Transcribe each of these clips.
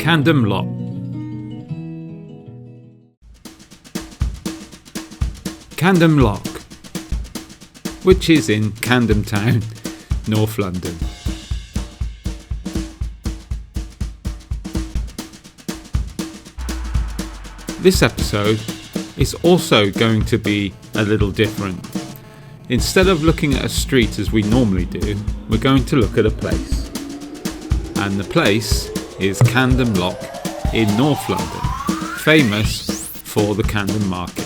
Camden Lock. Camden Lock, which is in Camden Town, North London. This episode is also going to be a little different. Instead of looking at a street as we normally do, we're going to look at a place. And the place is Camden Lock in North London, famous for the Camden Market.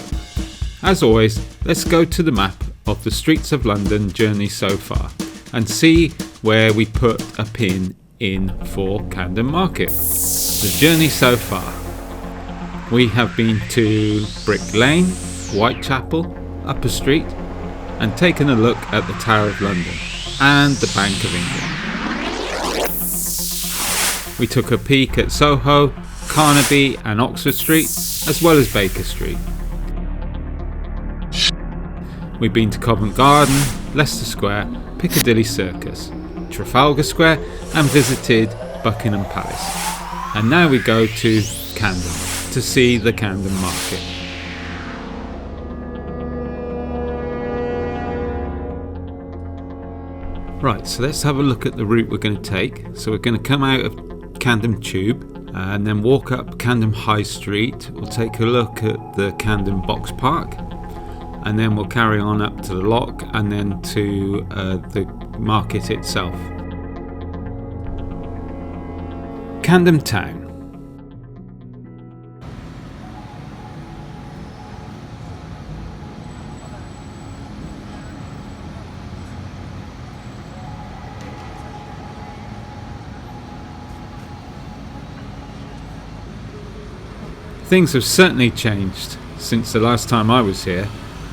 As always, let's go to the map of the Streets of London journey so far and see where we put a pin in for Camden Market. The journey so far. We have been to Brick Lane, Whitechapel, Upper Street, and taken a look at the Tower of London and the Bank of England. We took a peek at Soho, Carnaby and Oxford Street, as well as Baker Street. We've been to Covent Garden, Leicester Square, Piccadilly Circus, Trafalgar Square and visited Buckingham Palace. And now we go to Camden to see the Camden Market. Right, so let's have a look at the route we're going to take. So we're going to come out of Camden Tube and then walk up Camden High Street. We'll take a look at the Camden Box Park and then we'll carry on up to the Lock and then to the market itself. Camden Town. Things have certainly changed since the last time I was here,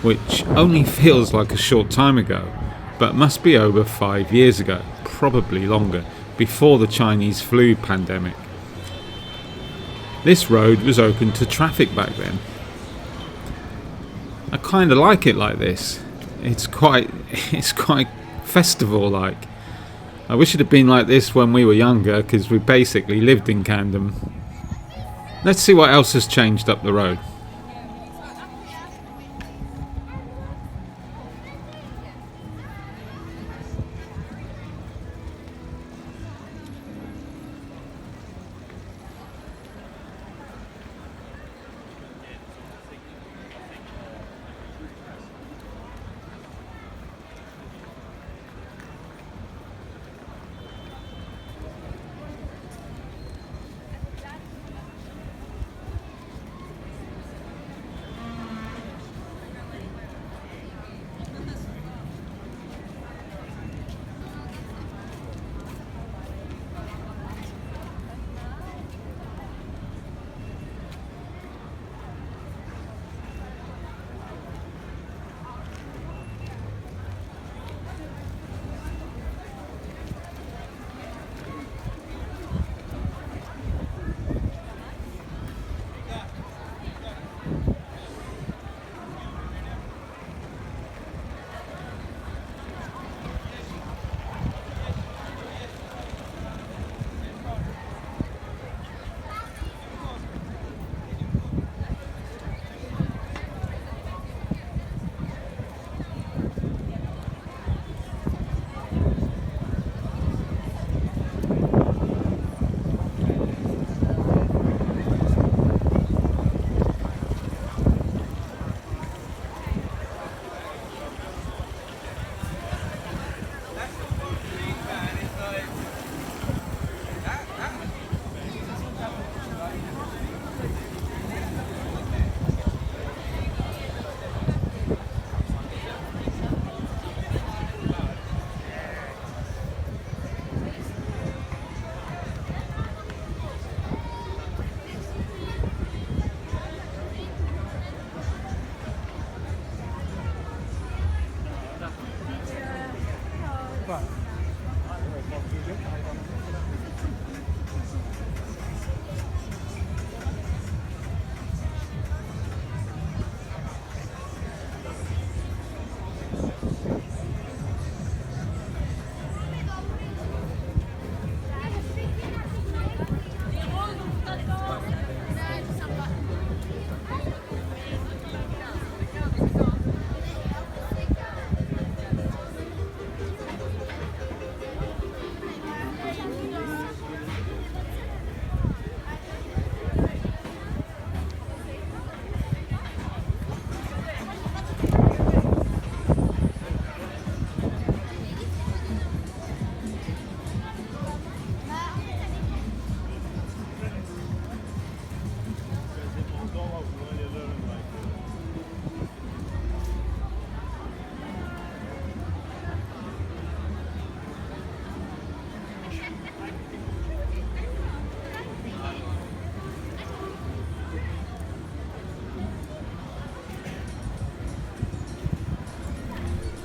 which only feels like a short time ago, but must be over 5 years ago, probably longer, before the Chinese flu pandemic. This road was open to traffic back then. I kind of like it like this. It's quite festival-like. I wish it had been like this when we were younger, because we basically lived in Camden. Let's see what else has changed up the road.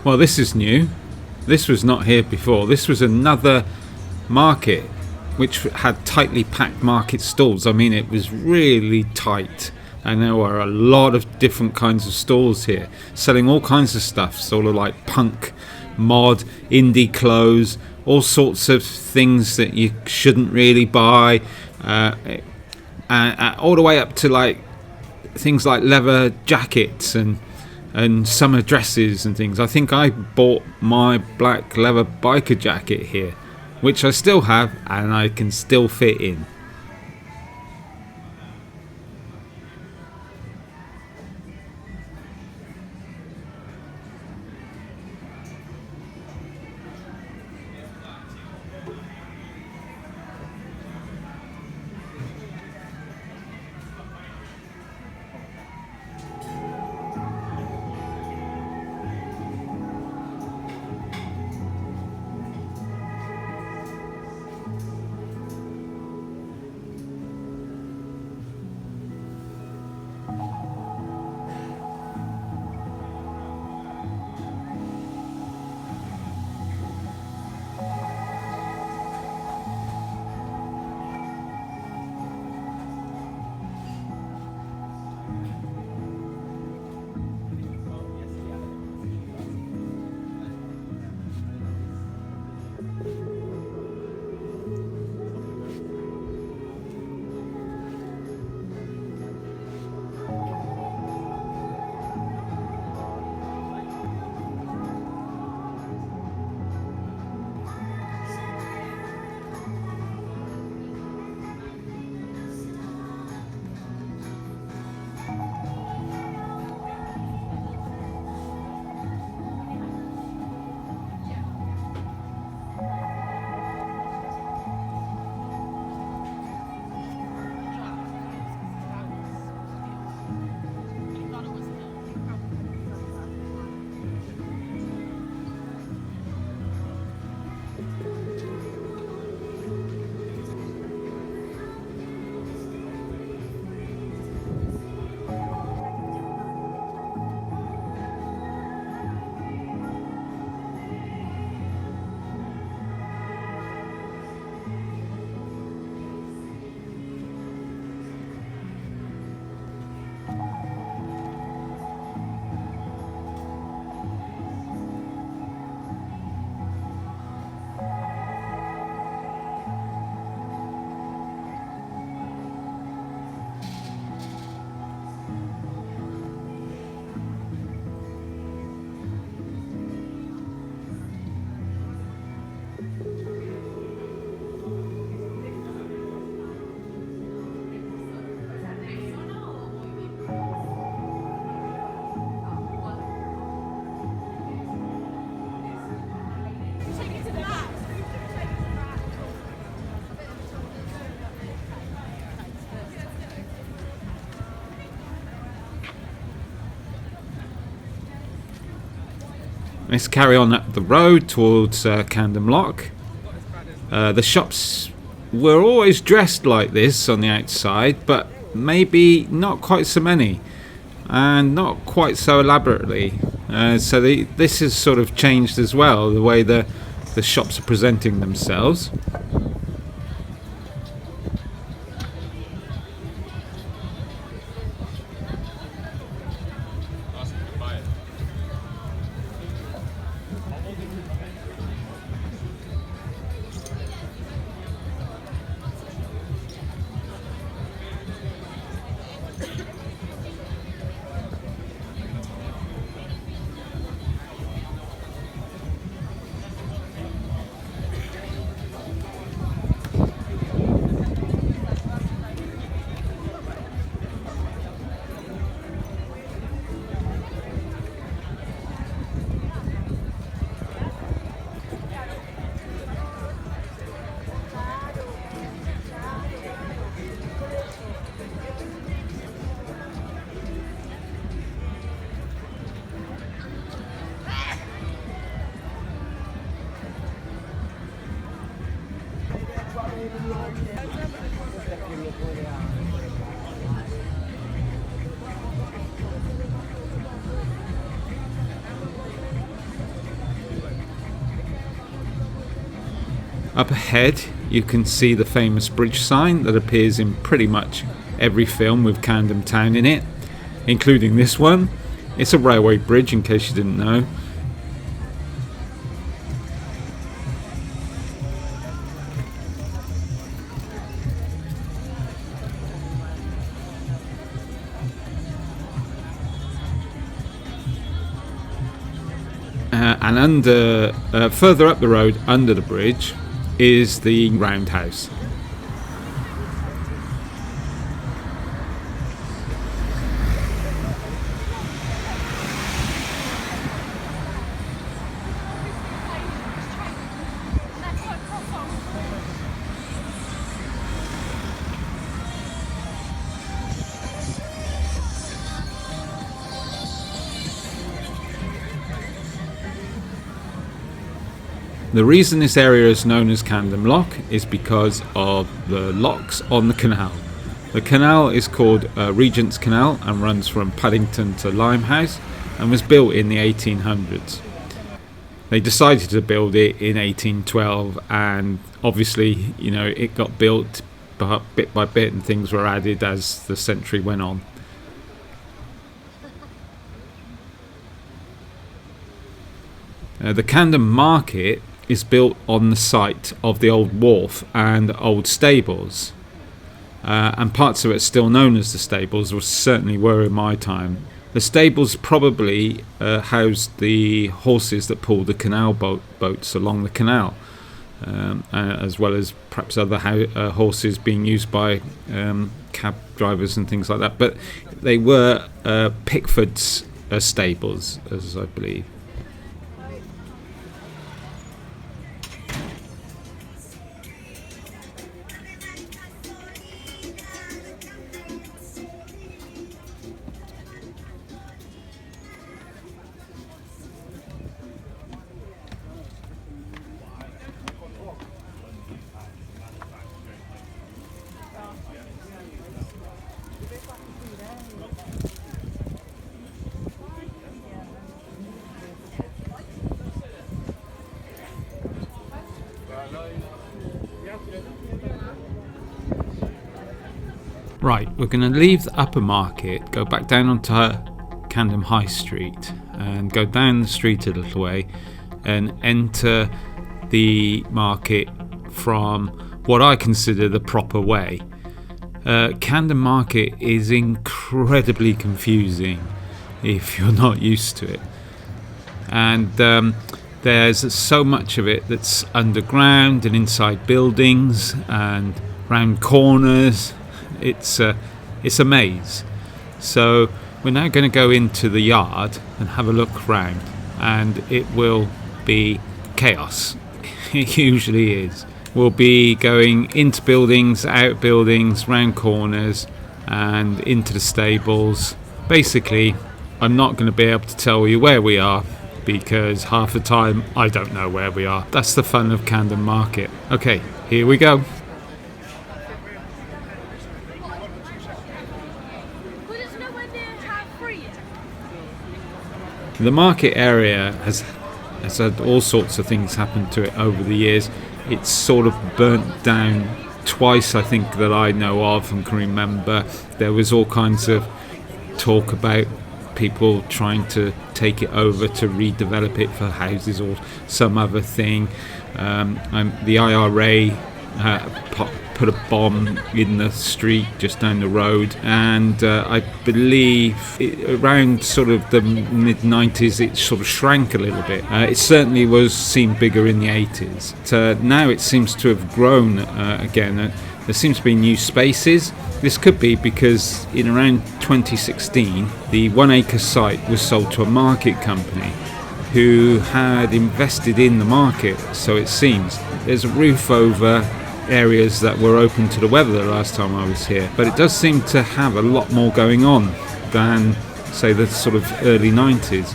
Well, this is new. This was not here before. This was another market which had tightly packed market stalls. I mean, it was really tight, and there were a lot of different kinds of stalls here selling all kinds of stuff, sort of like punk, mod, indie clothes, all sorts of things that you shouldn't really buy, all the way up to like things like leather jackets and summer dresses and things. I think I bought my black leather biker jacket here, which I still have and I can still fit in. Let's carry on up the road towards Camden Lock. The shops were always dressed like this on the outside, but maybe not quite so many and not quite so elaborately. This has sort of changed as well, the way the shops are presenting themselves. Up ahead you can see the famous bridge sign that appears in pretty much every film with Camden Town in it, including this one. It's a railway bridge, in case you didn't know. And further up the road, under the bridge, is the roundhouse. The reason this area is known as Camden Lock is because of the locks on the canal. The canal is called Regent's Canal and runs from Paddington to Limehouse and was built in the 1800s. They decided to build it in 1812, and obviously, you know, it got built bit by bit and things were added as the century went on. The Camden Market is built on the site of the old wharf and old stables, and parts of it still known as the stables, or certainly were in my time. The stables probably housed the horses that pulled the canal boats along the canal, as well as perhaps other horses being used by cab drivers and things like that. But they were Pickford's stables, as I believe. Right, we're going to leave the upper market, go back down onto Camden High Street and go down the street a little way and enter the market from what I consider the proper way. Camden Market is incredibly confusing if you're not used to it, and there's so much of it that's underground and inside buildings and round corners. It's a maze. So we're now going to go into the yard and have a look round, and it will be chaos. It usually is. We'll be going into buildings, out buildings, round corners and into the stables. Basically, I'm not going to be able to tell you where we are because half the time I don't know where we are. That's the fun of Camden Market. Okay, here we go. The market area has had all sorts of things happen to it over the years. It's sort of burnt down twice, I think, that I know of and can remember. There was all kinds of talk about people trying to take it over to redevelop it for houses or some other thing. The IRA put a bomb in the street just down the road, and I believe around sort of the mid-90s it sort of shrank a little bit. It certainly seemed bigger in the 80s. Now it seems to have grown again. There seems to be new spaces. This could be because in around 2016 the 1 acre site was sold to a market company who had invested in the market, so it seems. There's a roof over areas that were open to the weather the last time I was here, but it does seem to have a lot more going on than, say, the sort of early 90s.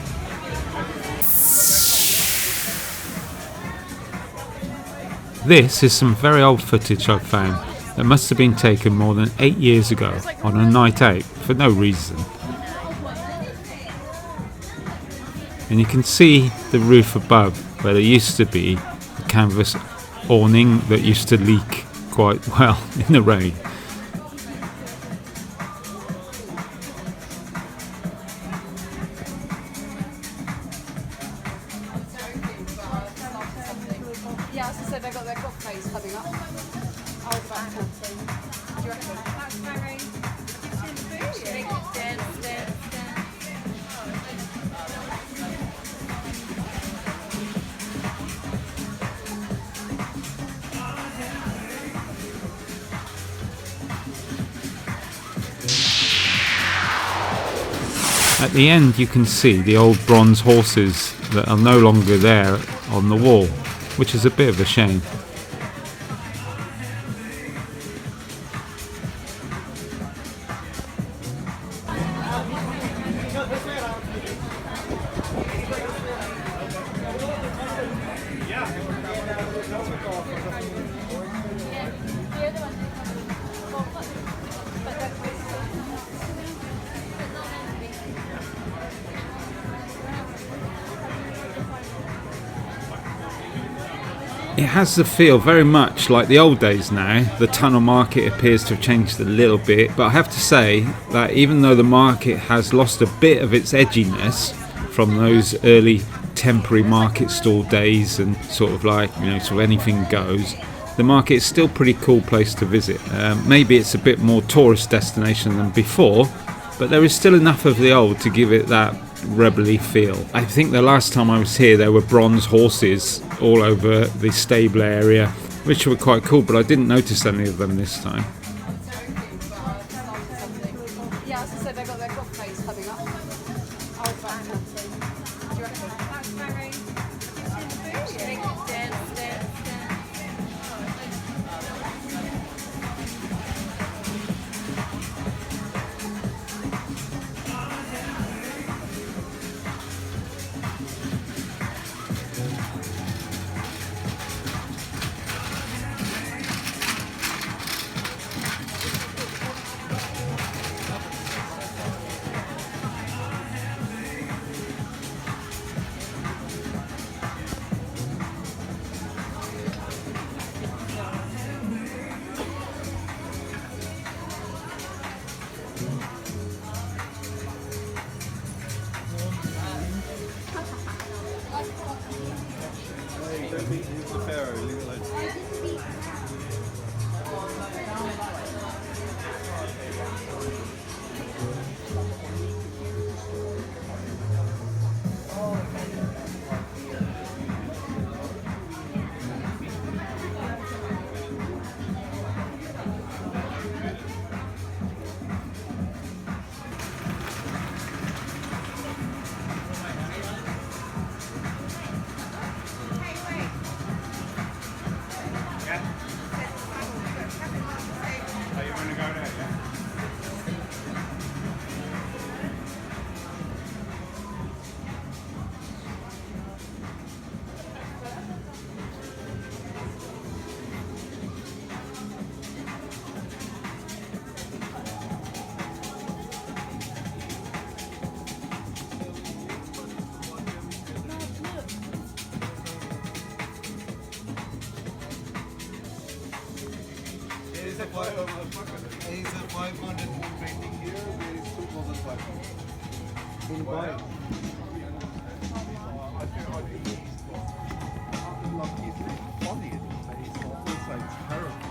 This is some very old footage I've found that must have been taken more than 8 years ago on a night out for no reason. And you can see the roof above where there used to be a canvas awning that used to leak quite well in the rain. Yeah, as I said, they've got their cocktails coming up. I was about to. Do you reckon? That's very At the end you can see the old bronze horses that are no longer there on the wall, which is a bit of a shame. It has the feel very much like the old days now. The tunnel market appears to have changed a little bit, but I have to say that even though the market has lost a bit of its edginess from those early temporary market stall days and sort of like, sort of anything goes, the market is still a pretty cool place to visit. Maybe it's a bit more tourist destination than before, but there is still enough of the old to give it that rebelly feel. I think the last time I was here there were bronze horses all over the stable area, which were quite cool, but I didn't notice any of them this time. Yeah, as I said, they've got their cocktails coming up. I was about to. Do you reckon? That's very Is a 500 painting here, there is 2,500. We'll buy it. Funny, it's almost like terrible.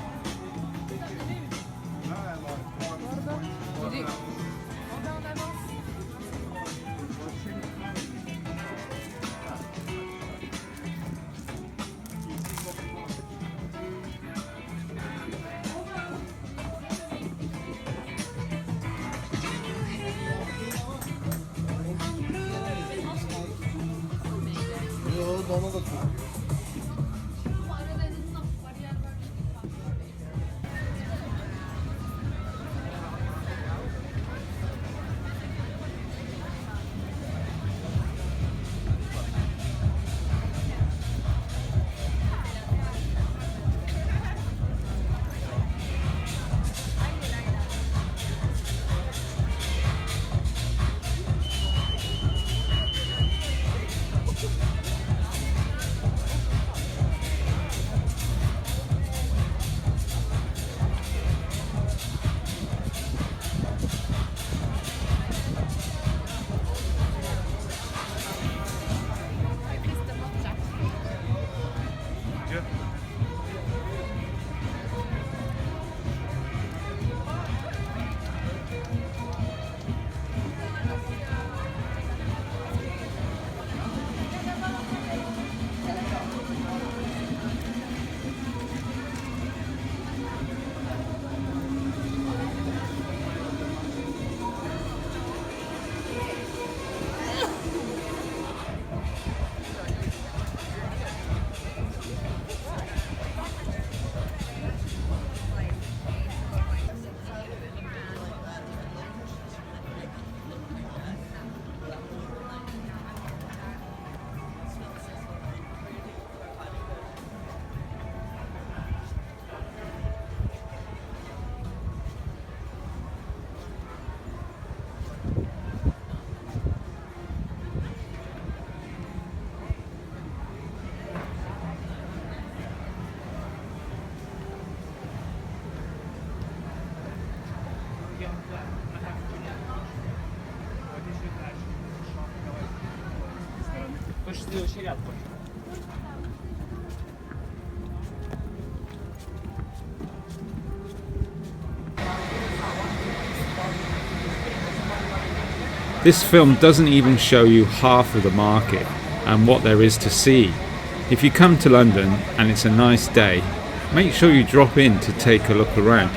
This film doesn't even show you half of the market and what there is to see. If you come to London and it's a nice day, make sure you drop in to take a look around.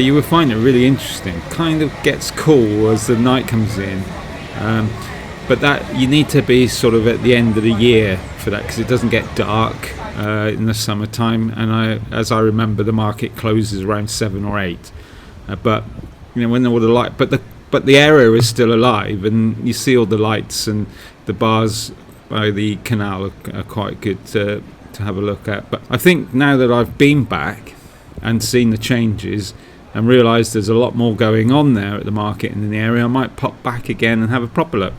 You will find it really interesting. Kind of gets cool as the night comes in, but that you need to be sort of at the end of the year for that, because it doesn't get dark in the summertime. And as I remember, the market closes around 7 or 8. But you know, when all the light, but the area is still alive, and you see all the lights, and the bars by the canal are quite good to have a look at. But I think now that I've been back and seen the changes and realised there's a lot more going on there at the market and in the area, I might pop back again and have a proper look.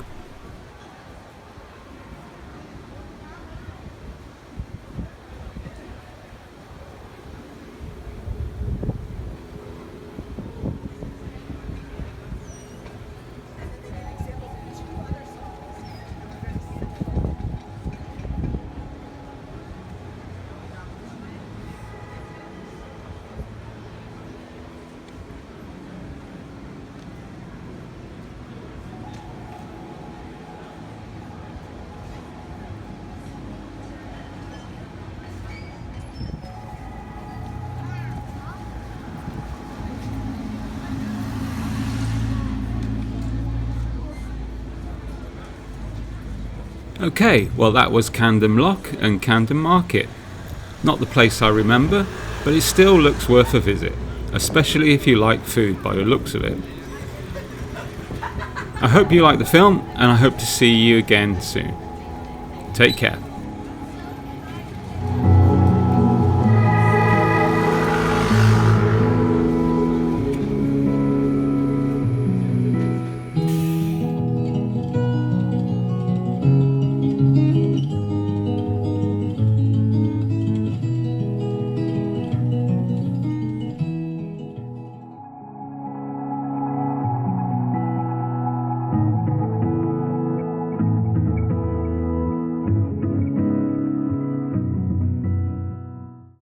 Okay, well that was Camden Lock and Camden Market. Not the place I remember, but it still looks worth a visit, especially if you like food by the looks of it. I hope you like the film, and I hope to see you again soon. Take care.